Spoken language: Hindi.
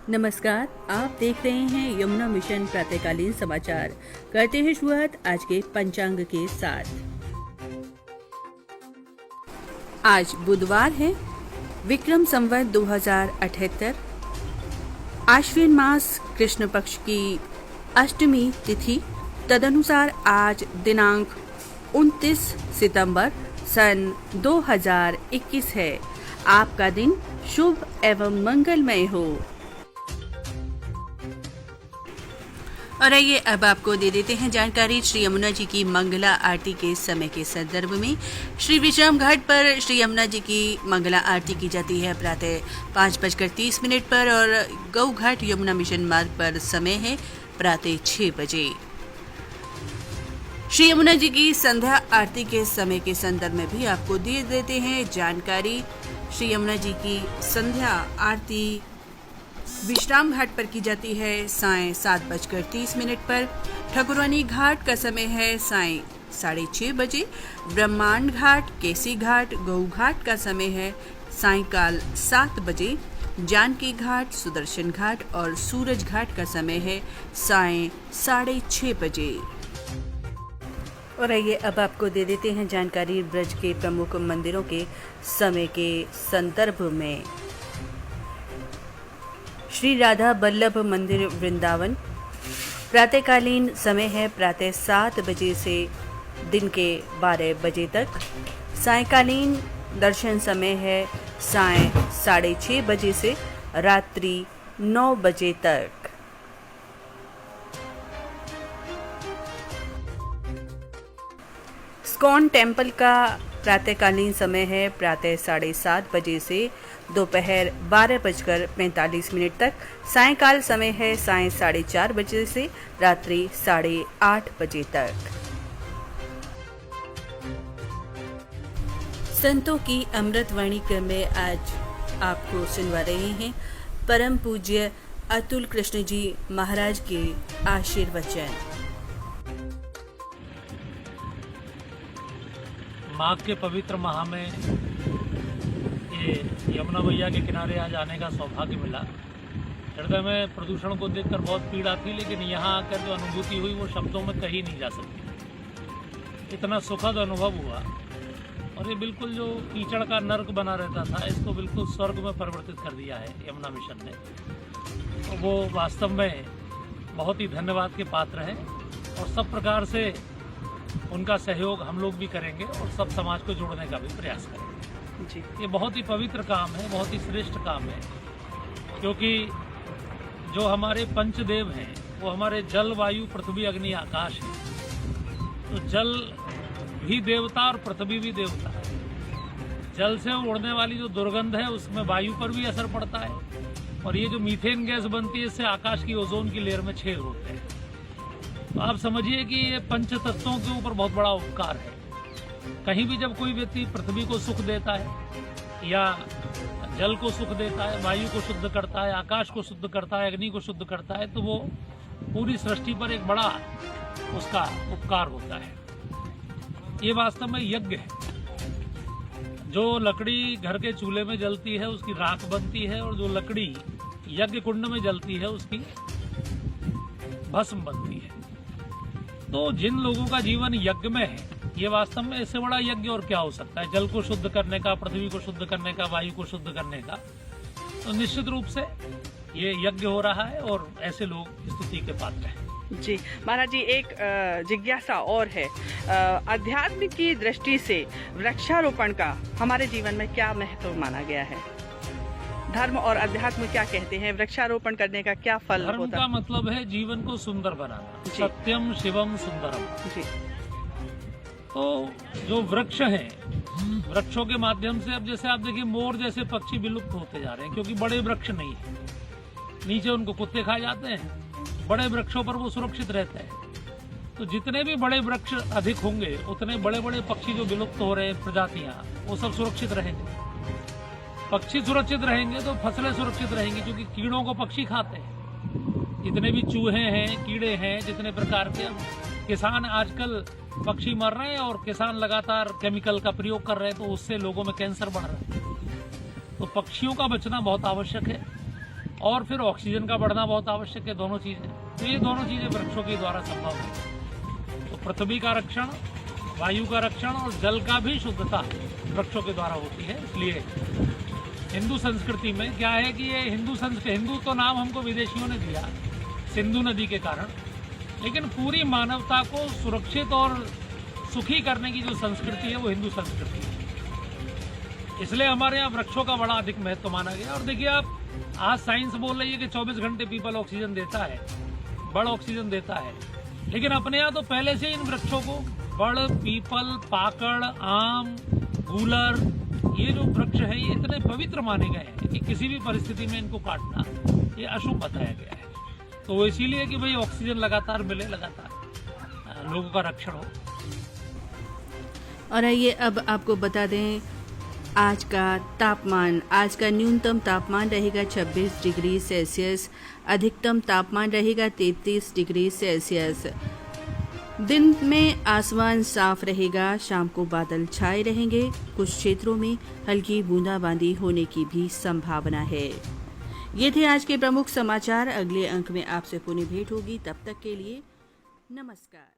नमस्कार, आप देख रहे हैं यमुना मिशन प्रातःकालीन समाचार। करते हैं शुरुआत आज के पंचांग के साथ। आज बुधवार है, विक्रम संवत 2078, आश्विन मास कृष्ण पक्ष की अष्टमी तिथि। तदनुसार आज दिनांक 29 सितंबर सन 2021 है। आपका दिन शुभ एवं मंगलमय हो। और आइए अब आपको दे देते हैं जानकारी श्री यमुना जी की मंगला आरती के समय के संदर्भ में। श्री विश्राम घाट पर श्री यमुना जी की मंगला आरती की जाती है प्रातः 5:30 पर और गौ घाट यमुना मिशन मार्ग पर समय है प्रातः 6 बजे। श्री यमुना जी की संध्या आरती के समय के संदर्भ में भी आपको दे देते हैं जानकारी। श्री यमुना जी की संध्या आरती विश्राम घाट पर की जाती है सायं 7:30 पर। ठकुरानी घाट का समय है सायं 6:30 बजे। ब्रह्मांड घाट, केसी घाट, गौ घाट का समय है सायंकाल 7 बजे। जानकी घाट, सुदर्शन घाट और सूरज घाट का समय है सायं 6:30 बजे। और आइए अब आपको दे देते हैं जानकारी ब्रज के प्रमुख मंदिरों के समय के संदर्भ में। श्री राधा बल्लभ मंदिर वृंदावन, प्रातःकालीन समय है प्रातः 7 बजे से दिन के 12 बजे तक। सायंकालीन दर्शन समय है सायं 6:30 बजे से रात्रि 9 बजे तक। स्कॉन टेम्पल का प्रातःकालीन समय है प्रातः 7:30 बजे से दोपहर 12:45 तक। सायंकाल समय है सायं 4:30 बजे से रात्रि 8:30 बजे तक। संतों की अमृतवाणी क्रम में आज आपको सुनवा रहे हैं परम पूज्य अतुल कृष्ण जी महाराज के आशीर्वचन। माघ के पवित्र माह में ये यमुना मैया के किनारे आज आने का सौभाग्य मिला। हृदय में प्रदूषण को देखकर बहुत पीड़ा थी, लेकिन यहाँ आकर जो अनुभूति हुई वो शब्दों में कही नहीं जा सकती। इतना सुखद अनुभव हुआ और ये बिल्कुल जो कीचड़ का नर्क बना रहता था, इसको बिल्कुल स्वर्ग में परिवर्तित कर दिया है यमुना मिशन ने। तो वो वास्तव में बहुत ही धन्यवाद के पात्र है और सब प्रकार से उनका सहयोग हम लोग भी करेंगे और सब समाज को जोड़ने का भी प्रयास करेंगे जी। ये बहुत ही पवित्र काम है, बहुत ही श्रेष्ठ काम है, क्योंकि जो हमारे पंचदेव हैं वो हमारे जल, वायु, पृथ्वी, अग्नि, आकाश है। तो जल भी देवता और पृथ्वी भी देवता है। जल से उड़ने वाली जो दुर्गंध है उसमें वायु पर भी असर पड़ता है और ये जो मीथेन गैस बनती है इससे आकाश की ओजोन की लेयर में छेद होते हैं। तो आप समझिए कि ये पंच तत्वों के ऊपर बहुत बड़ा उपकार है। कहीं भी जब कोई व्यक्ति पृथ्वी को सुख देता है या जल को सुख देता है, वायु को शुद्ध करता है, आकाश को शुद्ध करता है, अग्नि को शुद्ध करता है, तो वो पूरी सृष्टि पर एक बड़ा उसका उपकार होता है। ये वास्तव में यज्ञ है। जो लकड़ी घर के चूल्हे में जलती है उसकी राख बनती है और जो लकड़ी यज्ञ कुंड में जलती है उसकी भस्म बनती है। तो जिन लोगों का जीवन यज्ञ में है, ये वास्तव में इससे बड़ा यज्ञ और क्या हो सकता है। जल को शुद्ध करने का, पृथ्वी को शुद्ध करने का, वायु को शुद्ध करने का, तो निश्चित रूप से ये यज्ञ हो रहा है और ऐसे लोग स्तुति के पात्र हैं जी। महाराज जी, एक जिज्ञासा और है, अध्यात्म की दृष्टि से वृक्षारोपण का हमारे जीवन में क्या महत्व माना गया है? धर्म और अध्यात्म क्या कहते हैं? वृक्षारोपण करने का क्या फल होता है? धर्म का मतलब है जीवन को सुंदर बनाना, सत्यम शिवम सुंदरम जी। तो जो वृक्ष हैं, वृक्षों के माध्यम से अब जैसे आप देखिए मोर जैसे पक्षी विलुप्त होते जा रहे हैं क्योंकि बड़े वृक्ष नहीं है। नीचे उनको कुत्ते खा जाते हैं, बड़े वृक्षों पर वो सुरक्षित रहते हैं। तो जितने भी बड़े वृक्ष अधिक होंगे उतने बड़े बड़े पक्षी जो विलुप्त हो रहे हैं प्रजातियां, वो सब सुरक्षित रहेंगे। पक्षी सुरक्षित रहेंगे तो फसलें सुरक्षित रहेंगी, क्योंकि कीड़ों को पक्षी खाते हैं। जितने भी चूहे हैं, कीड़े हैं, जितने प्रकार के, किसान आजकल पक्षी मर रहे हैं और किसान लगातार केमिकल का प्रयोग कर रहे हैं, तो उससे लोगों में कैंसर बढ़ रहा है। तो पक्षियों का बचना बहुत आवश्यक है। और फिर ऑक्सीजन का बढ़ना बहुत आवश्यक है, दोनों चीजें। तो ये दोनों चीजें वृक्षों के द्वारा संभव है। तो पृथ्वी का रक्षण, वायु का रक्षण और जल का भी शुद्धता वृक्षों के द्वारा होती है। इसलिए हिंदू संस्कृति में क्या है कि ये हिंदू तो नाम हमको विदेशियों ने दिया सिंधु नदी के कारण, लेकिन पूरी मानवता को सुरक्षित और सुखी करने की जो संस्कृति है वो हिंदू संस्कृति है। इसलिए हमारे यहाँ वृक्षों का बड़ा अधिक महत्व माना गया। और देखिए आप, आज साइंस बोल रही है कि 24 घंटे पीपल ऑक्सीजन देता है, बड़ ऑक्सीजन देता है, लेकिन अपने यहाँ तो पहले से इन वृक्षों को बड़, पीपल, पाकड़, आम, गूलर, ये जो वृक्ष है ये इतने पवित्र माने गए हैं कि किसी भी परिस्थिति में इनको काटना ये अशुभ बताया गया है। तो इसीलिए कि भाई ऑक्सीजन लगातार मिले, लगातार लोगों का रक्षण हो। और आइए अब आपको बता दें आज का न्यूनतम तापमान रहेगा 26 डिग्री सेल्सियस, अधिकतम तापमान रहेगा 33 डिग्री सेल्सियस। दिन में आसमान साफ रहेगा, शाम को बादल छाए रहेंगे, कुछ क्षेत्रों में हल्की बूंदाबांदी होने की भी संभावना है। ये थे आज के प्रमुख समाचार। अगले अंक में आपसे पुनः भेंट होगी, तब तक के लिए नमस्कार।